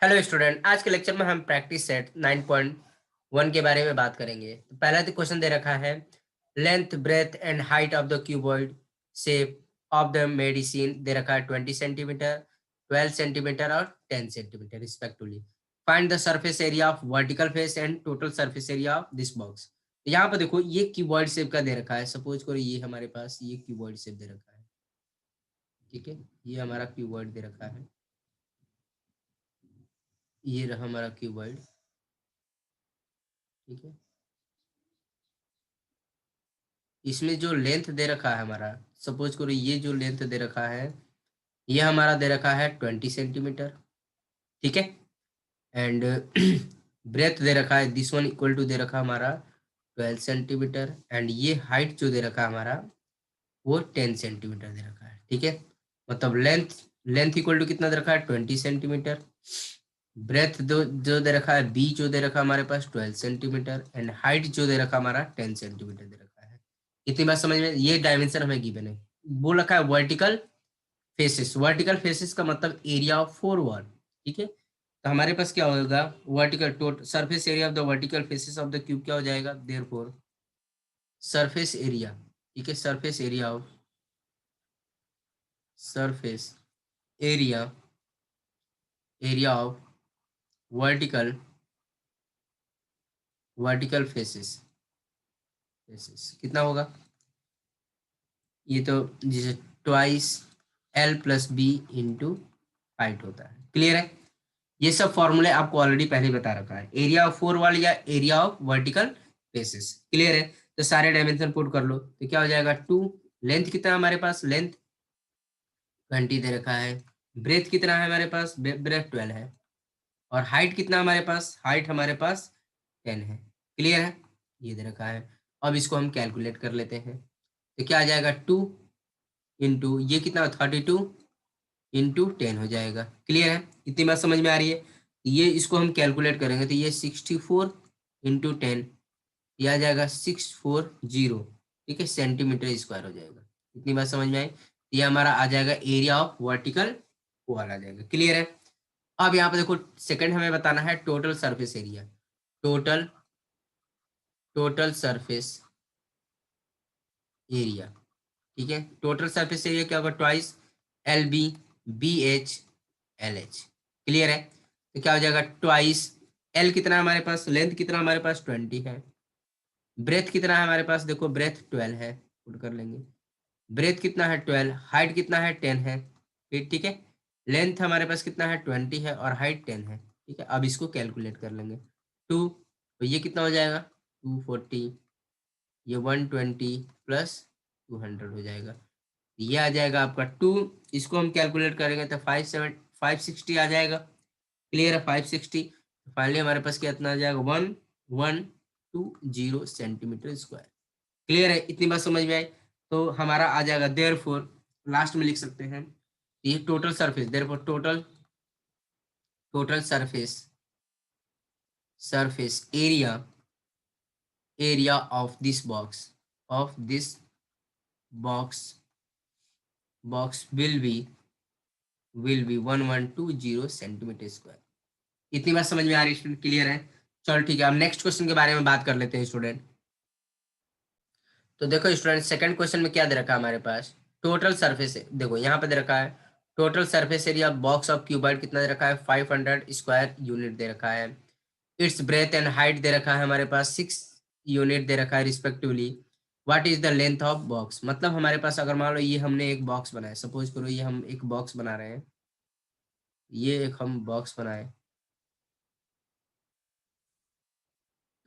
Hello student, आज के lecture में हम प्रैक्टिस सेट 9.1 के बारे में बात करेंगे। तो पहला तो क्वेश्चन दे रखा है, length breadth and height of the cuboid shape of the medicine दे रखा है 20 सेंटीमीटर, 12 सेंटीमीटर और 10 centimetre respectively. Find the surface area of vertical face and total surface area of this box. यहाँ पर देखो, ये क्यूबॉइड शेप का दे रखा है। सपोज करो ये हमारे पास ये क्यूबॉइड शेप दे रखा है, ठीक है। ये हमारा क्यूबॉइड दे रखा है, ये रहा हमारा क्यूबॉइड, ठीक है। इसमें जो लेंथ दे रखा है हमारा, सपोज करो ये जो लेंथ दे रखा है ये हमारा दे रखा है 20 सेंटीमीटर, ठीक है। एंड ब्रेथ दे रखा है, दिस वन इक्वल टू दे रखा हमारा 12 सेंटीमीटर। एंड ये हाइट जो दे रखा है हमारा वो 10 सेंटीमीटर दे रखा है, ठीक है। मतलब लेंथ लेंथ इक्वल टू कितना दे रखा है 20 सेंटीमीटर। ब्रेथ जो दे रखा है बी जो दे रखा है हमारे पास 12 सेंटीमीटर। एंड हाइट जो दे रखा है हमारा 10 सेंटीमीटर दे रखा है। इतनी बात समझ में, ये डायमेंशन हमें गिवन है। बोल रखा है वर्टिकल फेसेस। वर्टिकल फेसेस का मतलब एरिया ऑफ 4 वॉल, ठीक है। तो हमारे पास क्या होगा, vertical total surface area of the vertical faces of the cube क्या हो जाएगा, देयरफॉर सरफेस एरिया, ठीक है। Surface area of surface area area of vertical vertical faces faces कितना होगा, ये तो जैसे twice L plus B into height होता है। क्लियर है। ये सब फॉर्मूले आपको ऑलरेडी पहले बता रखा है, एरिया ऑफ 4 वॉल या area of vertical faces. Clear है। तो सारे डायमेंशन पुट कर लो तो क्या हो जाएगा 2। लेंथ कितना है हमारे पास, लेंथ 20 दे रखा है। ब्रेथ कितना है हमारे पास, ब्रेथ 12 है। और हाइट कितना हमारे पास, हाइट हमारे पास 10 है। क्लियर है, ये दे रखा है। अब इसको हम कैलकुलेट कर लेते हैं। तो क्या आ जाएगा 2 इंटू ये कितना 32 इंटू 10 हो जाएगा। क्लियर है, इतनी बात समझ में आ रही है। ये इसको हम कैलकुलेट करेंगे तो ये 64 इंटू 10, ये आ जाएगा 640, ठीक है, सेंटीमीटर स्क्वायर हो जाएगा। इतनी बात समझ में आई। ये हमारा आ जाएगा एरिया ऑफ वर्टिकल वॉल आ जाएगा। क्लियर है। अब यहाँ पे देखो, सेकंड हमें बताना है total surface area. Total total surface area, ठीक है। टोटल सरफेस एरिया क्या होगा, twice L B B H L H. Clear है। तो क्या हो जाएगा ट्वाइस एल कितना है हमारे पास, लेंथ कितना हमारे पास 20 है। ब्रेथ कितना है हमारे पास, देखो ब्रेथ 12 है, पुट कर लेंगे। ब्रेथ कितना है 12, हाइट कितना है 10 है, फिर ठीक है। लेंथ हमारे पास कितना है 20 है और हाइट 10 है, ठीक है। अब इसको कैलकुलेट कर लेंगे 2, तो ये कितना हो जाएगा 240, ये 120 प्लस 200 हो जाएगा। ये आ जाएगा आपका 2। इसको हम कैलकुलेट करेंगे तो 560 आ जाएगा। क्लियर है, 560। फाइनली हमारे पास कितना आ जाएगा 1120 सेंटीमीटर स्क्वायर। क्लियर है, इतनी बात समझ में आई। तो हमारा आ जाएगा देयरफॉर, लास्ट में लिख सकते हैं ये total surface, therefore total total surface surface area area of this box will be 1120 centimetre square. इतनी बात समझ में आ रही है स्टूडेंट, क्लियर है। चलो ठीक है, अब नेक्स्ट क्वेश्चन के बारे में बात कर लेते हैं स्टूडेंट। तो देखो स्टूडेंट, सेकंड क्वेश्चन में क्या दे रखा है हमारे पास, टोटल सरफेस, देखो यहाँ पे दे रखा है total surface area box of cuboid कितना दे रखा है 500 स्क्वायर यूनिट दे रखा है। इट्स ब्रेथ एंड हाइट दे रखा है हमारे पास 6 यूनिट दे रखा है respectively. What is the length of box. मतलब हमारे पास अगर मान लो ये हमने एक बॉक्स बनाया, सपोज करो ये हम एक बॉक्स बना रहे हैं, ये एक हम बॉक्स बनाए।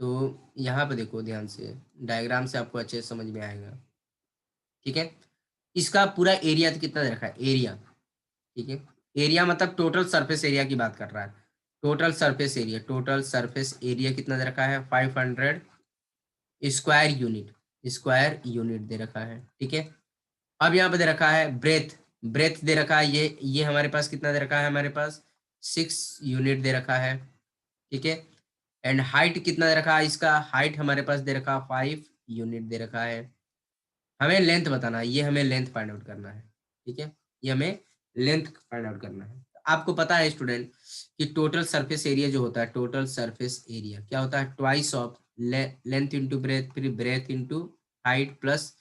तो यहाँ पे देखो ध्यान से, डायग्राम से आपको अच्छे से समझ में आएगा, ठीक है। इसका पूरा एरिया तो कितना दे रखा है, एरिया, ठीक है। एरिया मतलब टोटल सरफेस एरिया की बात कर रहा है। टोटल सरफेस एरिया कितना दे रखा है 500 स्क्वायर यूनिट दे रखा है, ठीक है। अब यहाँ पे दे रखा है ब्रेथ ब्रेथ दे रखा है, ये हमारे पास कितना दे रखा है, हमारे पास 6 यूनिट दे रखा है, ठीक है। एंड हाइट कितना दे रखा है, इसका हाइट हमारे पास दे रखा है 5 यूनिट दे रखा है। हमें लेंथ बताना है, ये हमें लेंथ फाइंड आउट करना है, ठीक है। ये हमें लेंथ फाइंड आउट करना है। आपको पता है स्टूडेंट कि टोटल सरफेस एरिया जो होता है, टोटल सरफेस एरिया क्या होता है, twice of length into breadth, फिर breadth into height plus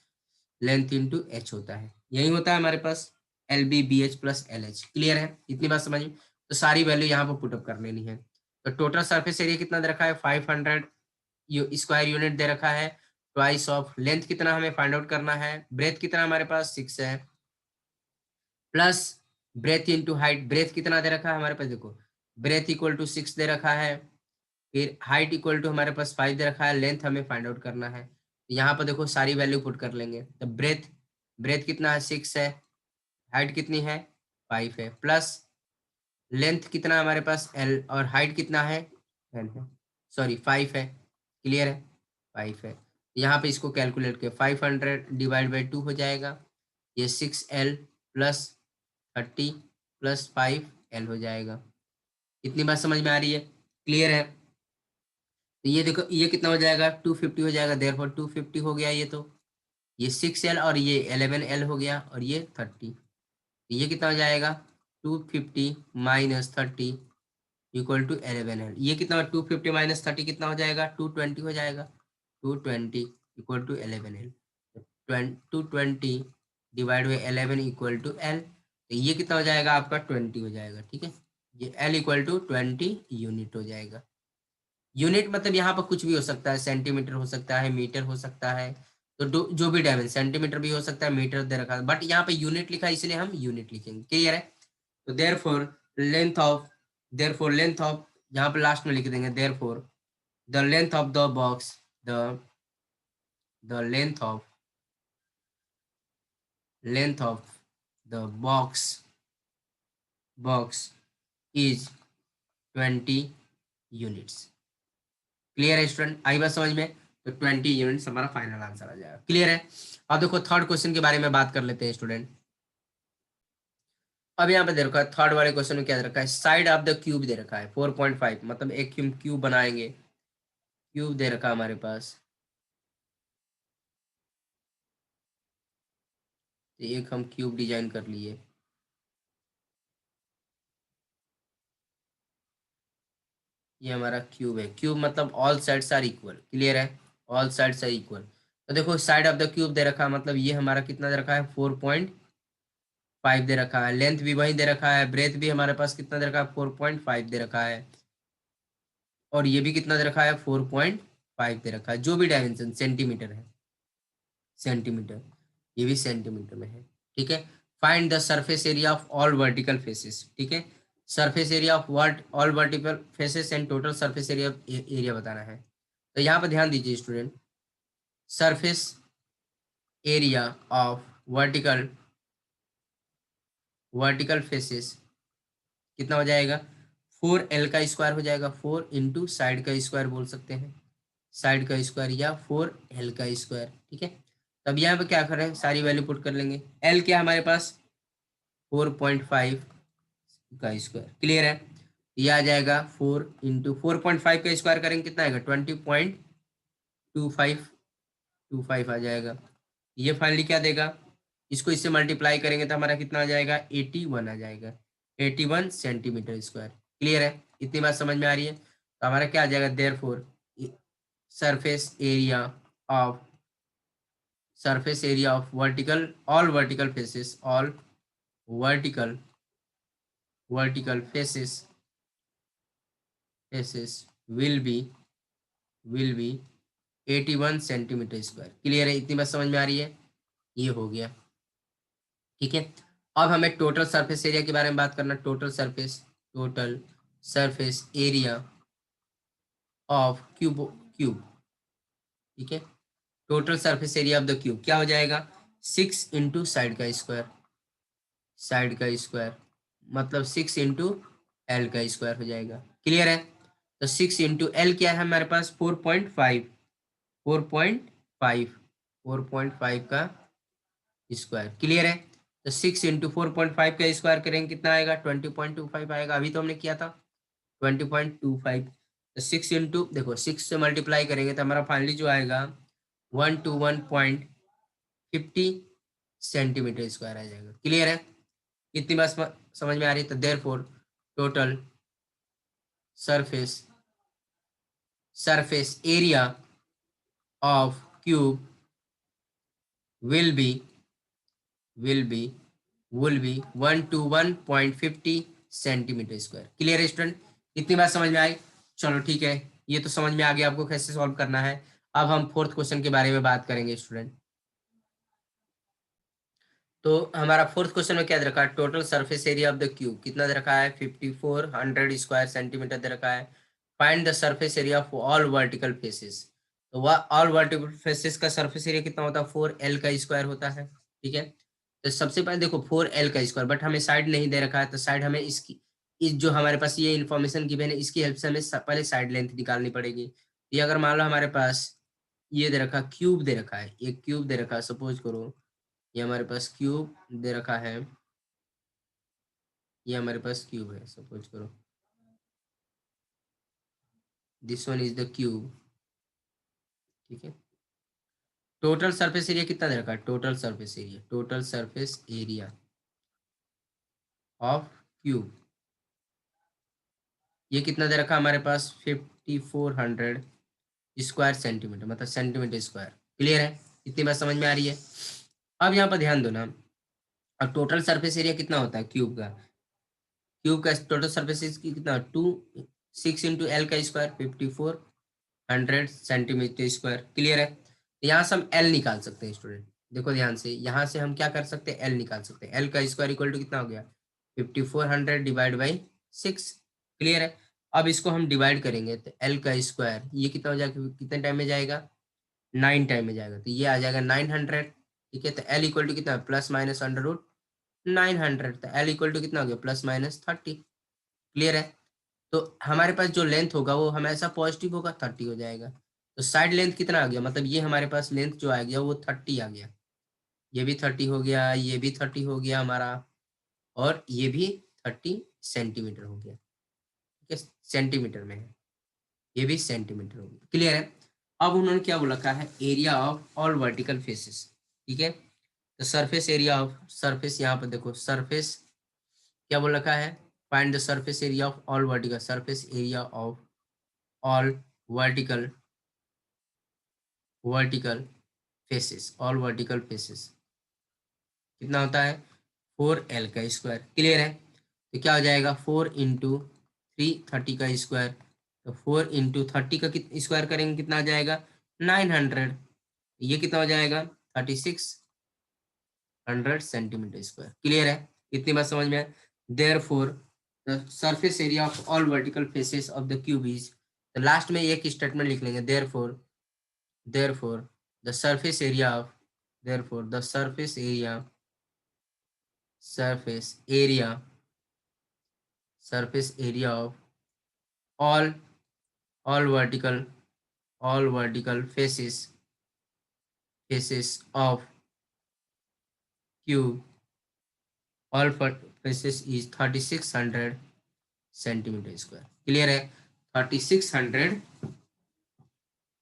length into H होता है। यही होता है हमारे पास L B B H plus L H. Clear है, इतनी बात समझ में? तो सारी वैल्यू यहाँ पर पुटअप कर लेनी है। तो टोटल सरफेस एरिया कितना दे रखा है, 500 स्क्वायर यूनिट दे रखा है। ट्वाइस ऑफ लेंथ कितना हमें फाइंड आउट करना है, ब्रेथ कितना हमारे पास 6 है, plus breadth into height, breadth कितना दे रखा है हमारे पास, देखो ब्रेथ इक्वल टू 6 दे रखा है, फिर हाइट इक्वल टू हमारे पास 5 दे रखा है, लेंथ हमें फाइंड आउट करना है। यहाँ पर देखो सारी वैल्यू पुट कर लेंगे। तो ब्रेथ ब्रेथ कितना है 6 है, हाइट कितनी है 5 है, प्लस लेंथ कितना हमारे पास एल, और हाइट कितना है 10 है, सॉरी 5 है। क्लियर है, 5 है। यहाँ पे इसको कैलकुलेट किया, 500 डिवाइड बाई 2 हो जाएगा, ये 6L प्लस 30 प्लस 5L हो जाएगा। इतनी बात समझ में आ रही है? क्लियर है? तो ये देखो ये कितना हो जाएगा, 250 हो जाएगा, देयरफॉर 250 हो गया। ये तो ये 6L और ये 11L हो गया, और ये 30। ये कितना हो जाएगा, 250 माइनस 30 इक्वल टू 11L। ये कितना, 250 माइनस 30 कितना हो जाएगा, 220 हो जाएगा। 220 equal to 11L। 220 divide by 11 equal to L। तो ये कितना हो जाएगा आपका 20 हो जाएगा। ठीक है, ये L इक्वल टू 20 यूनिट हो जाएगा। यूनिट मतलब यहाँ पर कुछ भी हो सकता है, सेंटीमीटर हो सकता है, मीटर हो सकता है, तो जो भी डायमेंशन, सेंटीमीटर भी हो सकता है, मीटर दे रखा है, बट यहाँ पे यूनिट लिखा है इसलिए हम यूनिट लिखेंगे। क्लियर है? तो देयरफॉर लेंथ ऑफ यहाँ पे लास्ट में लिख देंगे, therefore the length of the box, the length of the box is 20 units. Clear है स्टूडेंट? आई बात समझ में? तो 20 यूनिट्स हमारा फाइनल आंसर आ जाएगा। क्लियर है? अब देखो थर्ड क्वेश्चन के बारे में बात कर लेते हैं स्टूडेंट। अब यहाँ पे दे रखा है थर्ड वाले क्वेश्चन में क्या दे रखा है, साइड ऑफ द क्यूब दे रखा है 4.5, मतलब एक क्यूब बनाएंगे, क्यूब दे रखा है हमारे पास। तो एक हम क्यूब डिजाइन कर लिए, ये हमारा क्यूब है। क्यूब मतलब all sides are equal. Clear है? All sides are equal. तो देखो साइड ऑफ द क्यूब दे रखा है, मतलब ये हमारा कितना दे रखा है, 4.5 दे रखा है। लेंथ भी वही दे रखा है, ब्रेथ भी हमारे पास कितना दे रखा है, 4.5 दे रखा है, और ये भी कितना दे रखा है, 4.5 दे रखा है। जो भी डायमेंशन सेंटीमीटर है, सेंटीमीटर, ये भी सेंटीमीटर में है। ठीक है, find the surface area of all vertical faces. ठीक है, surface area of all vertical faces and total surface area बताना है। तो यहाँ पर ध्यान दीजिए student, surface area of vertical faces कितना हो जाएगा, 4L का स्क्वायर हो जाएगा, 4 इंटू साइड का स्क्वायर बोल सकते हैं, साइड का स्क्वायर या 4L का स्क्वायर। ठीक है, तब यहाँ पे क्या करें, सारी वैल्यू पुट कर लेंगे। L क्या हमारे पास 4.5 का स्क्वायर। क्लियर है? ये आ जाएगा 4 इंटू 4.5 का स्क्वायर करेंगे कितना आएगा, 20.25 आ जाएगा। ये फाइनली क्या देगा, इसको इससे मल्टीप्लाई करेंगे तो हमारा कितना आ जाएगा, 81 आ जाएगा, 81 सेंटीमीटर स्क्वायर। क्लियर है? इतनी बात समझ में आ रही है? तो हमारा क्या आ जाएगा, therefore surface area of vertical all vertical faces, all vertical faces will be 81 centimetre square. Clear है? इतनी बात समझ में आ रही है? ये हो गया। ठीक है, अब हमें टोटल सरफेस एरिया के बारे में बात करना। Total surface area of cube. ठीक है, total surface area of the cube क्या हो जाएगा, 6 इंटू साइड का स्क्वायर, मतलब 6 इंटू एल का स्क्वायर हो जाएगा। क्लियर है? तो 6 इंटू एल क्या है हमारे पास, 4.5 का स्क्वायर। क्लियर है? तो 6 इंटू 4.5 का स्क्वायर करेंगे कितना आएगा, 20.25 आएगा। अभी तो हमने किया था 20.25। तो 6 इंटू देखो 6 से मल्टीप्लाई करेंगे तो हमारा फाइनली जो आएगा 121.50 सेंटीमीटर स्क्वायर आ जाएगा। क्लियर है? इतनी बात समझ में आ रही है? तो therefore total surface area of cube will be will be will be 1 to 1.50 centimetre square. Clear है स्टूडेंट? इतनी बात समझ में आई? चलो ठीक है, ये तो समझ में आ गया आपको कैसे सॉल्व करना है। अब हम फोर्थ क्वेश्चन के बारे में बात करेंगे स्टूडेंट। तो हमारा फोर्थ क्वेश्चन में क्या दे रखा है? Total surface area of the cube कितना दे रखा है? 5400 स्क्वायर सेंटीमीटर दे रखा है। Find the surface area of all vertical faces. तो वह ऑल वर्टिकल फेसेस का सरफेस एरिया कितना होता है? 4L का स्क्वायर होता है। ठीक है, तो सबसे पहले देखो 4L का स्क्वायर, बट हमें साइड नहीं दे रखा है, तो साइड हमें इसकी इस जो हमारे पास ये इन्फॉर्मेशन गिवन है इसकी हेल्प से हमें पहले साइड लेंथ निकालनी पड़ेगी। ये अगर मान लो हमारे पास ये दे रखा क्यूब दे रखा है, एक क्यूब दे रखा है, सपोज करो ये हमारे पास क्यूब दे रखा है, ये हमारे पास क्यूब है, सपोज करो this one is the cube. ठीक है, टोटल सरफेस एरिया कितना दे रखा है? Total surface area of cube ये कितना दे रखा है हमारे पास? 5400 स्क्वायर सेंटीमीटर, मतलब सेंटीमीटर स्क्वायर। क्लियर है? इतनी बात समझ में आ रही है? अब यहाँ पर ध्यान दो ना, अब टोटल सरफेस एरिया कितना होता है क्यूब का? क्यूब का टोटल सरफेस कितना? 6 इंटू एल का स्क्वायर, 5400 सेंटीमीटर स्क्वायर। क्लियर है? यहाँ से हम एल निकाल सकते हैं स्टूडेंट। देखो ध्यान से, यहाँ से हम क्या कर सकते हैं? एल निकाल सकते हैं। एल का स्क्वायर इक्वल टू कितना हो गया? 5400 डिवाइड बाई 6। क्लियर है? अब इसको हम डिवाइड करेंगे तो एल का स्क्वायर ये कितना हो जाएगा? कितने टाइम में जाएगा? 9 टाइम में जाएगा, तो ये आ जाएगा 900। ठीक है, तो एल इक्वल टू कितना? प्लस माइनस अंडर रूट 900, तो एल इक्वल टू कितना हो गया? Plus minus 30। क्लियर है? तो हमारे पास जो लेंथ होगा वो हमेशा पॉजिटिव होगा, 30 हो जाएगा। तो साइड लेंथ कितना आ गया? मतलब ये हमारे पास लेंथ जो आ गया वो 30 आ गया। ये भी 30 हो गया, ये भी 30 हो गया हमारा, और ये भी 30 सेंटीमीटर हो गया। ठीक है, सेंटीमीटर में है, ये भी सेंटीमीटर हो गया। क्लियर है? अब उन्होंने क्या बोला रखा है? Area of all vertical faces. ठीक है, तो सरफेस एरिया ऑफ सरफेस, यहाँ पर देखो सरफेस क्या बोल रखा है? Find the surface area of all vertical, surface area of all vertical faces, all vertical faces कितना होता है? 4L का स्क्वायर। क्लियर है? तो क्या हो जाएगा? 4 इंटू 30 का स्क्वायर, तो 4 इंटू 30 का स्क्वायर करेंगे कितना आ जाएगा? 900। ये कितना हो जाएगा? 3600 सेंटीमीटर स्क्वायर। क्लियर है? इतनी बात समझ में है? Therefore the surface area of all vertical faces of the cube is, तो लास्ट में एक स्टेटमेंट लिख लेंगे, therefore the surface area of, therefore the surface area of all all vertical faces of cube, all faces is 3600 centimetre square. Clear है? 3600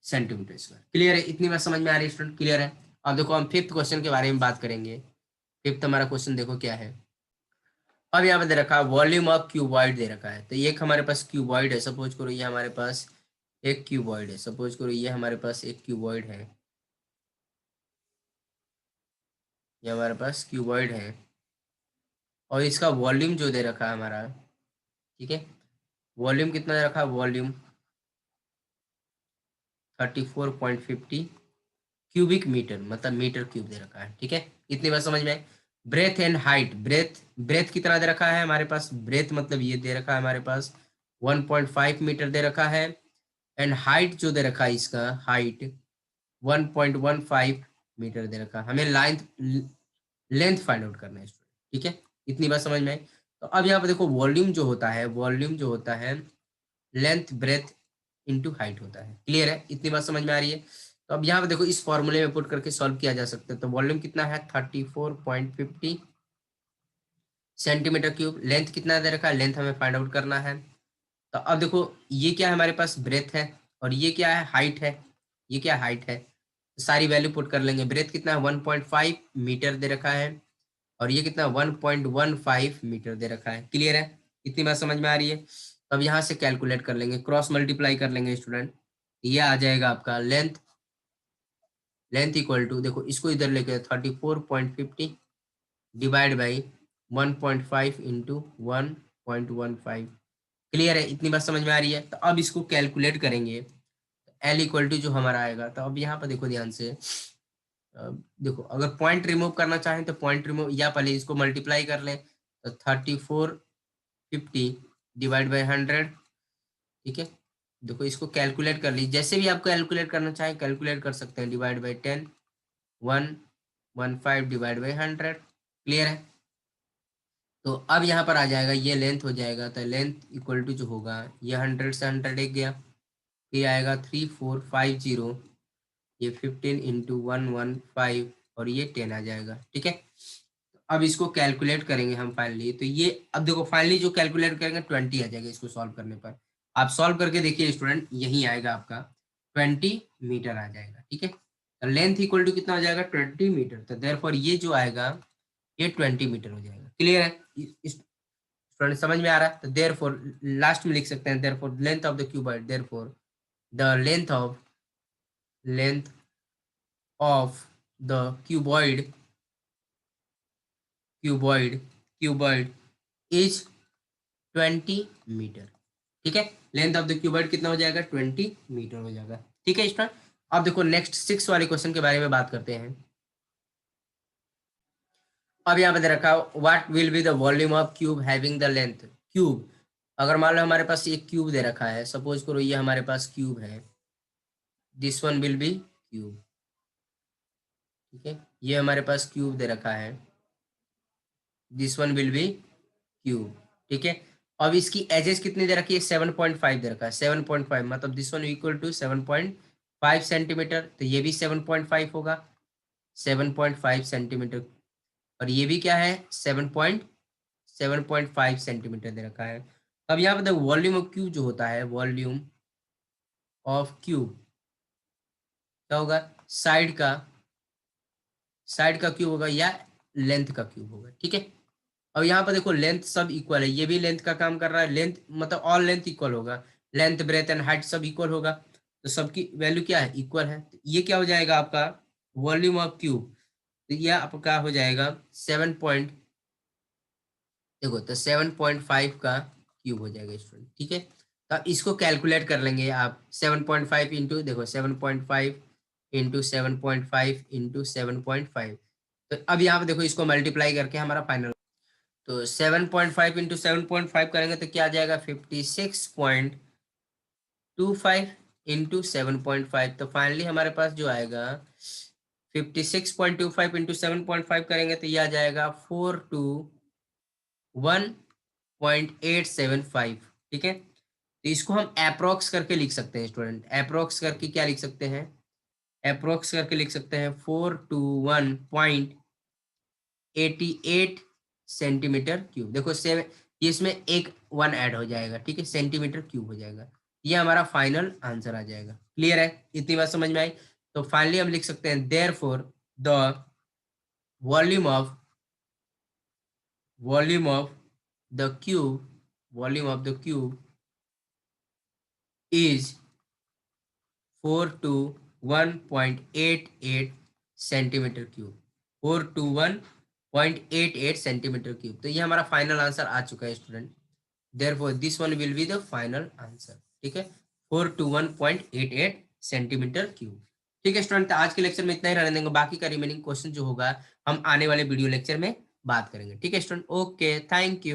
centimetre square. Clear है? इतनी बात समझ में आ रही है स्टूडेंट? क्लियर है? अब देखो हम फिफ्थ क्वेश्चन के बारे में बात करेंगे। फिफ्थ हमारा क्वेश्चन देखो क्या है। अब यहाँ पे दे रखा है वॉल्यूम ऑफ क्यूबॉइड दे रखा है। तो एक हमारे पास क्यूबॉइड है, सपोज करो ये हमारे पास एक क्यूबॉइड है, सपोज करो ये हमारे पास एक क्यूबॉइड है, ये हमारे पास क्यूबॉइड है, और इसका वॉल्यूम जो दे रखा है हमारा, ठीक है, वॉल्यूम कितना दे रखा है? वॉल्यूम 34.50 क्यूबिक मीटर, मतलब मीटर क्यूब दे रखा है। ठीक है, इतनी बात समझ में आए? ब्रेथ एंड हाइट, ब्रेथ कितना दे रखा है हमारे पास? ब्रेथ मतलब ये दे रखा है हमारे पास 1.5 मीटर दे रखा है, एंड हाइट जो दे रखा है इसका हाइट 1.15 मीटर दे रखा है। हमें लेंथ फाइंड आउट करना है स्टूडेंट। ठीक है, इतनी बात समझ में आई? तो अब यहाँ पर देखो वॉल्यूम जो होता है लेंथ ब्रेथ इंटू हाइट होता है। क्लियर है? इतनी बात समझ में आ रही है? तो अब यहाँ पे देखो इस फॉर्मूले में पुट करके सॉल्व किया जा सकता है। तो वॉल्यूम कितना है? 34.50 सेंटीमीटर क्यूब। लेंथ कितना दे रखा है? लेंथ हमें फाइंड आउट करना है। तो अब देखो ये क्या है हमारे पास? ब्रेथ है, और ये क्या है? हाइट है। ये क्या हाइट है? तो सारी वैल्यू पुट कर लेंगे। ब्रेथ कितना है? 1.5 मीटर दे रखा है, और ये कितना? 1.15 मीटर दे रखा है। क्लियर है? इतनी बात समझ में आ रही है? तो अब यहाँ से कैलकुलेट कर लेंगे, क्रॉस मल्टीप्लाई कर लेंगे स्टूडेंट, ये आ जाएगा आपका लेंथ इक्वल टू, देखो इसको इधर लेके 34.50 डिवाइड बाई 1.5 इंटू 1.15। क्लियर है? इतनी बात समझ में आ रही है? तो अब इसको कैलकुलेट करेंगे, एल इक्वल टू जो हमारा आएगा, तो अब यहाँ पर देखो ध्यान से, देखो अगर पॉइंट रिमूव करना चाहें तो पॉइंट रिमूव, या पहले इसको मल्टीप्लाई कर लें, तो 3450 डिवाइड बाई 100, ठीक है। देखो इसको कैलकुलेट कर लीजिए, जैसे भी आपको कैलकुलेट करना चाहे कैलकुलेट कर सकते हैं, divide by 10, 115 divide by 100। Clear है? तो अब यहाँ पर आ जाएगा, ये लेंथ हो जाएगा, तो लेंथ इक्वल टू जो होगा, ये 100 से 100 एक गया, फिर आएगा 3450, ये 15 इंटू 115 और ये 10 आ जाएगा, ठीक है। अब इसको कैलकुलेट करेंगे हम फाइनली, तो ये अब देखो फाइनली जो कैलकुलेट करेंगे 20 आ जाएगा इसको सॉल्व करने पर। आप सॉल्व करके देखिए स्टूडेंट, यही आएगा आपका 20 मीटर आ जाएगा, ठीक है। तो लेंथ इक्वल टू कितना हो जाएगा? 20 मीटर। तो देयरफॉर ये जो आएगा ये 20 मीटर हो जाएगा। क्लियर है? स्टूडेंट समझ में आ रहा है? तो देयरफॉर लास्ट में लिख सकते हैं, therefore length of the cuboid, therefore the length of the cuboid is 20 metre, ठीक है। लेंथ ऑफ द क्यूबॉइड कितना हो जाएगा? 20 मीटर हो जाएगा, ठीक है स्टूडेंट। अब देखो नेक्स्ट 6 वाले क्वेश्चन के बारे में बात करते हैं। अब यहाँ पे दे रखा what will be the volume of cube having the length. Cube, अगर मान लो हमारे पास एक क्यूब दे रखा है, सपोज करो ये हमारे पास क्यूब है, this one will be cube, ठीक है। ये हमारे पास क्यूब दे रखा है, this one will be cube, ठीक है। अब इसकी एजेस कितनी दे रखी है? 7.5 दे रखा है, 7.5 मतलब this one equal to 7.5 centimetre, तो ये भी 7.5 होगा, 7.5 सेंटीमीटर। और ये भी क्या है? 7.5 सेंटीमीटर दे रखा है। अब यहाँ पे वॉल्यूम ऑफ क्यूब जो होता है, वॉल्यूम ऑफ क्यूब क्या होगा? साइड का क्यूब होगा या लेंथ का क्यूब होगा, ठीक है। अब यहाँ पर देखो लेंथ सब इक्वल है, ये भी लेंथ का काम कर रहा है, लेंथ मतलब ऑल लेंथ इक्वल होगा, लेंथ ब्रेथ एंड हाइट सब इक्वल होगा, तो सबकी वैल्यू क्या है? इक्वल है। तो ये क्या हो जाएगा आपका? वॉल्यूम ऑफ क्यूब, तो ये आपका हो जाएगा 7.5 का क्यूब हो जाएगा स्टूडेंट, ठीक है। तो अब इसको कैलकुलेट कर लेंगे आप, 7.5 इंटू, देखो 7.5 इंटू 7.5 इंटू 7.5, तो अब यहाँ पे देखो इसको मल्टीप्लाई करके हमारा फाइनल, तो 7.5 इंटू 7.5 करेंगे तो क्या आ जाएगा? 56.25 इंटू 7.5, तो फाइनली हमारे पास जो आएगा 56.25 इंटू 7.5 करेंगे तो ये आ जाएगा 421.875, ठीक है। तो इसको हम अप्रोक्स करके लिख सकते हैं स्टूडेंट, अप्रोक्स करके क्या लिख सकते हैं? अप्रोक्स करके लिख सकते हैं 421.88 सेंटीमीटर क्यूब। देखो ये इसमें एक 1 ऐड हो जाएगा, ठीक है, सेंटीमीटर क्यूब हो जाएगा, ये हमारा फाइनल आंसर आ जाएगा। क्लियर है? इतनी बात समझ में आई? तो फाइनली हम लिख सकते हैं therefore the volume of the cube is 421.88 centimetre cube, 421.88 centimetre cube. तो ये हमारा फाइनल आंसर आ चुका है student, therefore this one will be the final answer, ठीक है, 421.88 सेंटीमीटर क्यूब। ठीक है स्टूडेंट, आज के लेक्चर में इतना ही रहने देंगे, बाकी का रिमेनिंग क्वेश्चन जो होगा हम आने वाले वीडियो लेक्चर में बात करेंगे। ठीक है स्टूडेंट, ओके, थैंक यू।